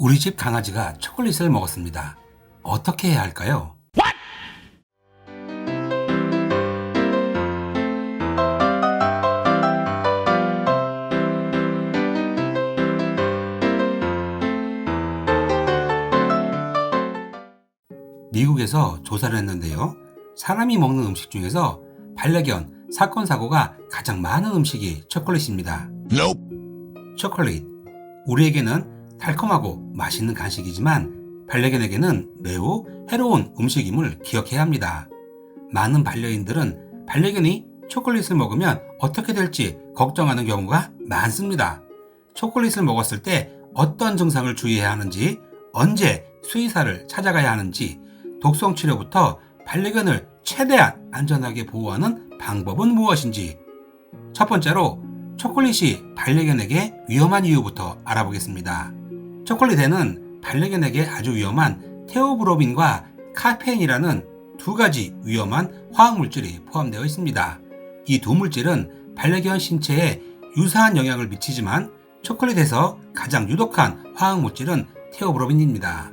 우리 집 강아지가 초콜릿을 먹었습니다. 어떻게 해야 할까요? 미국에서 조사를 했는데요. 사람이 먹는 음식 중에서 반려견, 사건, 사고가 가장 많은 음식이 초콜릿입니다. 초콜릿, 우리에게는 달콤하고 맛있는 간식이지만 반려견에게는 매우 해로운 음식임을 기억해야 합니다. 많은 반려인들은 반려견이 초콜릿을 먹으면 어떻게 될지 걱정하는 경우가 많습니다. 초콜릿을 먹었을 때 어떤 증상을 주의해야 하는지, 언제 수의사를 찾아가야 하는지, 독성 치료부터 반려견을 최대한 안전하게 보호하는 방법은 무엇인지. 첫 번째로 초콜릿이 반려견에게 위험한 이유부터 알아보겠습니다. 초콜릿에는 반려견에게 아주 위험한 테오브로민과 카페인이라는 두 가지 위험한 화학물질이 포함되어 있습니다. 이 두 물질은 반려견 신체에 유사한 영향을 미치지만 초콜릿에서 가장 유독한 화학물질은 테오브로민입니다.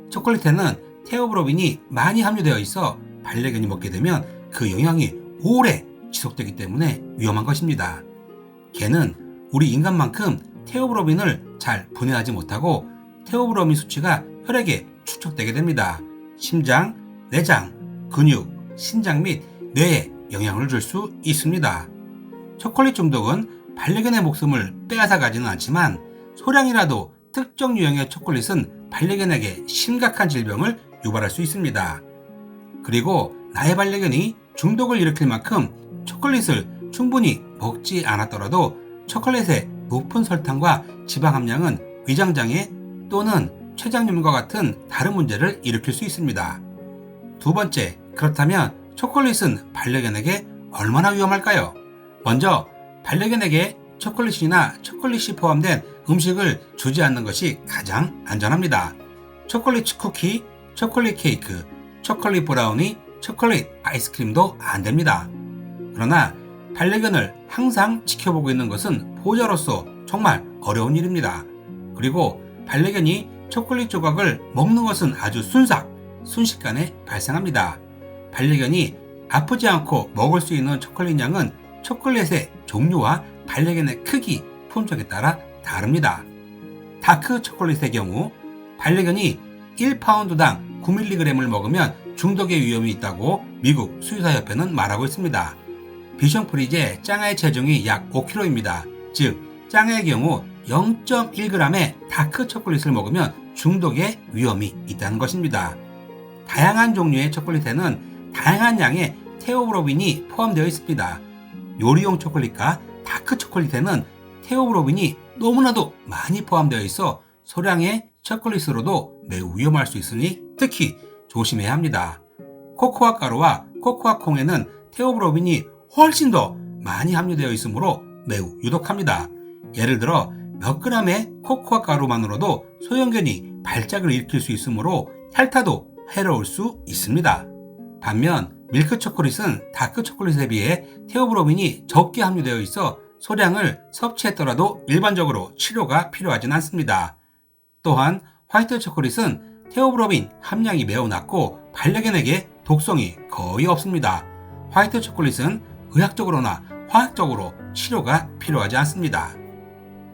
초콜릿에는 테오브로민이 많이 함유되어 있어 반려견이 먹게 되면 그 영향이 오래 지속되기 때문에 위험한 것입니다. 개는 우리 인간만큼 테오브로민을 잘 분해하지 못하고 테오브로민 수치가 혈액에 축적되게 됩니다. 심장, 내장, 근육, 신장 및 뇌에 영향을 줄 수 있습니다. 초콜릿 중독은 반려견의 목숨을 빼앗아 가지는 않지만 소량이라도 특정 유형의 초콜릿은 반려견에게 심각한 질병을 유발할 수 있습니다. 그리고 나의 반려견이 중독을 일으킬 만큼 초콜릿을 충분히 먹지 않았더라도 초콜릿의 높은 설탕과 지방 함량은 위장장애 또는 췌장염과 같은 다른 문제를 일으킬 수 있습니다. 두 번째, 그렇다면 초콜릿은 반려견에게 얼마나 위험할까요? 먼저 반려견에게 초콜릿이나 초콜릿이 포함된 음식을 주지 않는 것이 가장 안전합니다. 초콜릿 쿠키, 초콜릿 케이크, 초콜릿 브라우니, 초콜릿 아이스크림도 안 됩니다. 그러나 반려견을 항상 지켜보고 있는 것은 보호자로서 정말 어려운 일입니다. 그리고 반려견이 초콜릿 조각을 먹는 것은 아주 순식간에 발생합니다. 반려견이 아프지 않고 먹을 수 있는 초콜릿 양은 초콜릿의 종류와 반려견의 크기, 품종에 따라 다릅니다. 다크 초콜릿의 경우 반려견이 1파운드당 9mg을 먹으면 중독의 위험이 있다고 미국 수의사협회는 말하고 있습니다. 비숑프리제 짱아의 체중이 약 5kg입니다. 즉 짱아의 경우 0.1g의 다크 초콜릿을 먹으면 중독의 위험이 있다는 것입니다. 다양한 종류의 초콜릿에는 다양한 양의 테오브로민이 포함되어 있습니다. 요리용 초콜릿과 다크 초콜릿에는 테오브로민이 너무나도 많이 포함되어 있어 소량의 초콜릿으로도 매우 위험할 수 있으니 특히 조심해야 합니다. 코코아 가루와 코코아 콩에는 테오브로민이 훨씬 더 많이 함유되어 있으므로 매우 유독합니다. 예를 들어 몇 그램의 코코아 가루만으로도 소형견이 발작을 일으킬 수 있으므로 혈타도 해로울 수 있습니다. 반면 밀크 초콜릿은 다크 초콜릿에 비해 테오브로민이 적게 함유되어 있어 소량을 섭취했더라도 일반적으로 치료가 필요하진 않습니다. 또한 화이트 초콜릿은 테오브로민 함량이 매우 낮고 반려견에게 독성이 거의 없습니다. 화이트 초콜릿은 의학적으로나 화학적으로 치료가 필요하지 않습니다.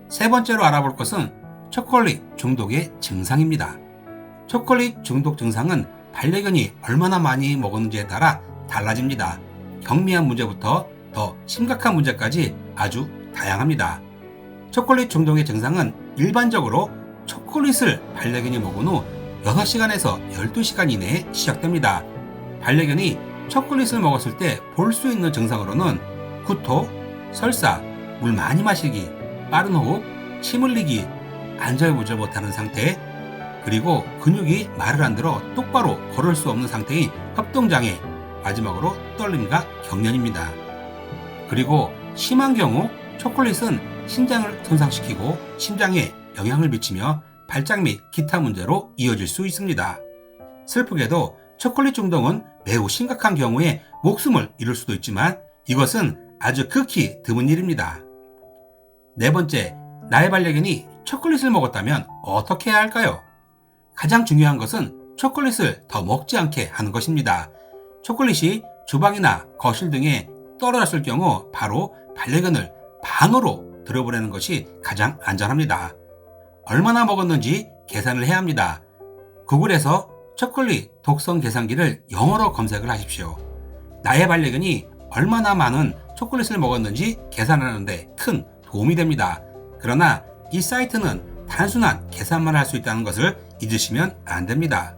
세 번째로 알아볼 것은 초콜릿 중독의 증상입니다. 초콜릿 중독 증상은 반려견이 얼마나 많이 먹었는지에 따라 달라집니다. 경미한 문제부터 더 심각한 문제까지 아주 다양합니다. 초콜릿 중독의 증상은 일반적으로 초콜릿을 반려견이 먹은 후 6시간에서 12시간 이내에 시작됩니다. 반려견이 초콜릿을 먹었을 때 볼 수 있는 증상으로는 구토, 설사, 물 많이 마시기, 빠른 호흡, 침 흘리기, 안절부절 못하는 상태, 그리고 근육이 말을 안 들어 똑바로 걸을 수 없는 상태인 협동장애, 마지막으로 떨림과 경련입니다. 그리고 심한 경우 초콜릿은 신장을 손상시키고 심장에 영향을 미치며 발작 및 기타 문제로 이어질 수 있습니다. 슬프게도 초콜릿 중독은 매우 심각한 경우에 목숨을 잃을 수도 있지만 이것은 아주 극히 드문 일입니다. 네 번째, 나의 반려견이 초콜릿을 먹었다면 어떻게 해야 할까요? 가장 중요한 것은 초콜릿을 더 먹지 않게 하는 것입니다. 초콜릿이 주방이나 거실 등에 떨어졌을 경우 바로 반려견을 방으로 들여보내는 것이 가장 안전합니다. 얼마나 먹었는지 계산을 해야 합니다. 구글에서 초콜릿 독성 계산기를 영어로 검색을 하십시오. 나의 반려견이 얼마나 많은 초콜릿을 먹었는지 계산하는 데 큰 도움이 됩니다. 그러나 이 사이트는 단순한 계산만 할 수 있다는 것을 잊으시면 안 됩니다.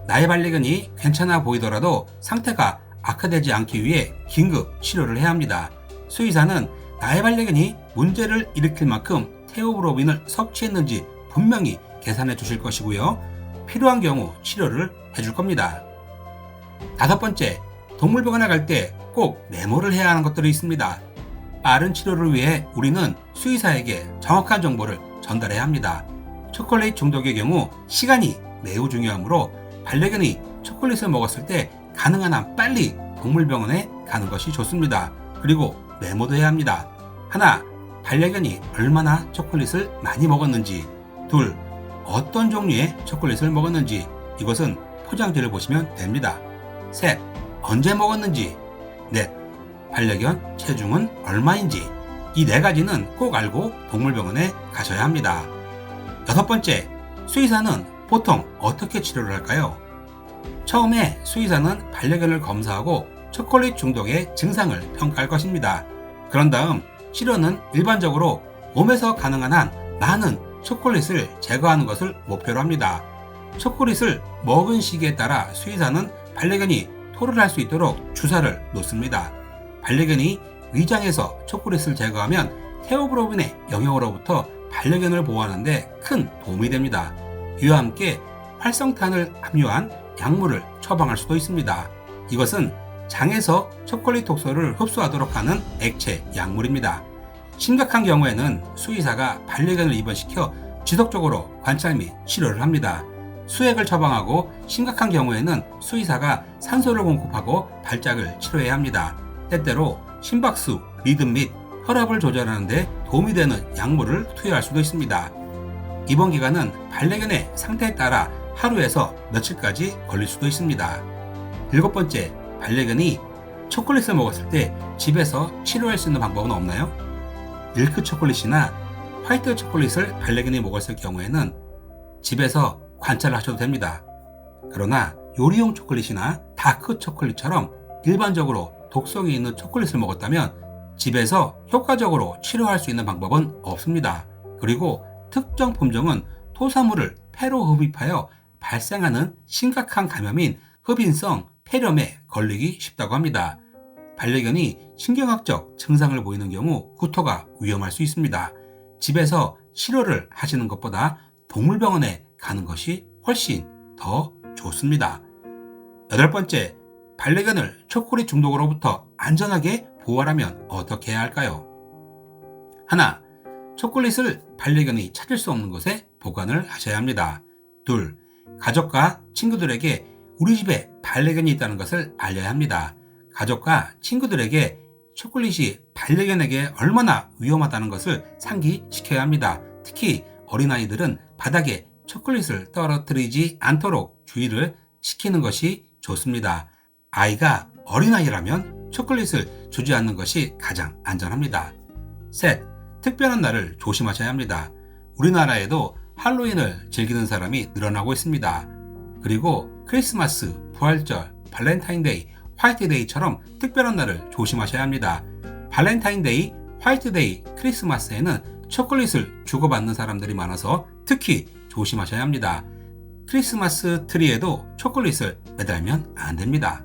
나의 반려견이 괜찮아 보이더라도 상태가 악화되지 않기 위해 긴급 치료를 해야 합니다. 수의사는 나의 반려견이 문제를 일으킬 만큼 테오브로민을 섭취했는지 분명히 계산해 주실 것이고요. 필요한 경우 치료를 해줄 겁니다. 5번째, 동물병원에 갈 때 꼭 메모를 해야 하는 것들이 있습니다. 빠른 치료를 위해 우리는 수의사에게 정확한 정보를 전달해야 합니다. 초콜릿 중독의 경우 시간이 매우 중요하므로 반려견이 초콜릿을 먹었을 때 가능한 한 빨리 동물병원에 가는 것이 좋습니다. 그리고 메모도 해야 합니다. 하나, 반려견이 얼마나 초콜릿을 많이 먹었는지. 둘, 어떤 종류의 초콜릿을 먹었는지. 이것은 포장지를 보시면 됩니다. 셋, 언제 먹었는지. 넷, 반려견 체중은 얼마인지. 이 4가지는 꼭 알고 동물병원에 가셔야 합니다. 6번째, 수의사는 보통 어떻게 치료를 할까요? 처음에 수의사는 반려견을 검사하고 초콜릿 중독의 증상을 평가할 것입니다. 그런 다음 치료는 일반적으로 몸에서 가능한 한 많은 초콜릿을 제거하는 것을 목표로 합니다. 초콜릿을 먹은 시기에 따라 수의사는 반려견이 토를 할 수 있도록 주사를 놓습니다. 반려견이 위장에서 초콜릿을 제거하면 테오브로민의 영역으로부터 반려견을 보호하는 데 큰 도움이 됩니다. 이와 함께 활성탄을 함유한 약물을 처방할 수도 있습니다. 이것은 장에서 초콜릿 독소를 흡수하도록 하는 액체 약물입니다. 심각한 경우에는 수의사가 반려견을 입원시켜 지속적으로 관찰 및 치료를 합니다. 수액을 처방하고 심각한 경우에는 수의사가 산소를 공급하고 발작을 치료해야 합니다. 때때로 심박수, 리듬 및 혈압을 조절하는 데 도움이 되는 약물을 투여할 수도 있습니다. 입원 기간은 반려견의 상태에 따라 하루에서 며칠까지 걸릴 수도 있습니다. 7번째, 반려견이 초콜릿을 먹었을 때 집에서 치료할 수 있는 방법은 없나요? 밀크 초콜릿이나 화이트 초콜릿을 반려견이 먹었을 경우에는 집에서 관찰을 하셔도 됩니다. 그러나 요리용 초콜릿이나 다크 초콜릿처럼 일반적으로 독성이 있는 초콜릿을 먹었다면 집에서 효과적으로 치료할 수 있는 방법은 없습니다. 그리고 특정 품종은 토사물을 폐로 흡입하여 발생하는 심각한 감염인 흡인성 폐렴에 걸리기 쉽다고 합니다. 반려견이 신경학적 증상을 보이는 경우 구토가 위험할 수 있습니다. 집에서 치료를 하시는 것보다 동물병원에 가는 것이 훨씬 더 좋습니다. 8번째, 반려견을 초콜릿 중독으로부터 안전하게 보호하려면 어떻게 해야 할까요? 하나, 초콜릿을 반려견이 찾을 수 없는 곳에 보관을 하셔야 합니다. 둘, 가족과 친구들에게 우리 집에 반려견이 있다는 것을 알려야 합니다. 가족과 친구들에게 초콜릿이 반려견에게 얼마나 위험하다는 것을 상기시켜야 합니다. 특히 어린아이들은 바닥에 초콜릿을 떨어뜨리지 않도록 주의를 시키는 것이 좋습니다. 아이가 어린아이라면 초콜릿을 주지 않는 것이 가장 안전합니다. 셋, 특별한 날을 조심하셔야 합니다. 우리나라에도 할로윈을 즐기는 사람이 늘어나고 있습니다. 그리고 크리스마스, 부활절, 발렌타인데이, 화이트데이처럼 특별한 날을 조심하셔야 합니다. 발렌타인데이, 화이트데이, 크리스마스에는 초콜릿을 주고받는 사람들이 많아서 특히 조심하셔야 합니다. 크리스마스 트리에도 초콜릿을 매달면 안 됩니다.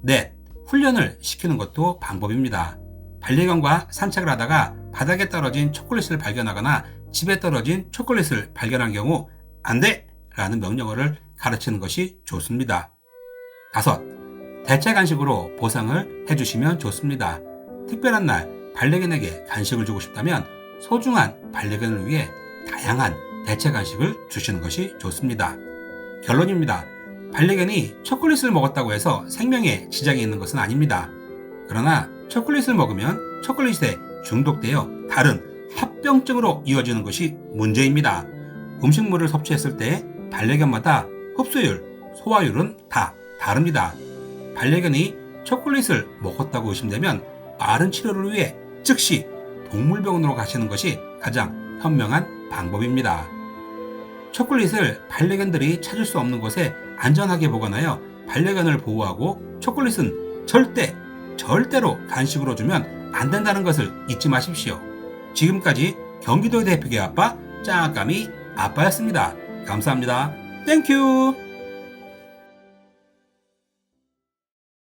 넷, 훈련을 시키는 것도 방법입니다. 반려견과 산책을 하다가 바닥에 떨어진 초콜릿을 발견하거나 집에 떨어진 초콜릿을 발견한 경우 안 돼! 라는 명령어를 가르치는 것이 좋습니다. 5, 대체 간식으로 보상을 해주시면 좋습니다. 특별한 날 반려견에게 간식을 주고 싶다면 소중한 반려견을 위해 다양한 대체 간식을 주시는 것이 좋습니다. 결론입니다. 반려견이 초콜릿을 먹었다고 해서 생명에 지장이 있는 것은 아닙니다. 그러나 초콜릿을 먹으면 초콜릿에 중독되어 다른 합병증으로 이어지는 것이 문제입니다. 음식물을 섭취했을 때 반려견마다 흡수율, 소화율은 다 다릅니다. 반려견이 초콜릿을 먹었다고 의심되면 빠른 치료를 위해 즉시 동물병원으로 가시는 것이 가장 현명한 방법입니다. 초콜릿을 반려견들이 찾을 수 없는 곳에 안전하게 보관하여 반려견을 보호하고, 초콜릿은 절대로 간식으로 주면 안 된다는 것을 잊지 마십시오. 지금까지 경기도 대표의 아빠 짱아까미 아빠였습니다. 감사합니다. 땡큐.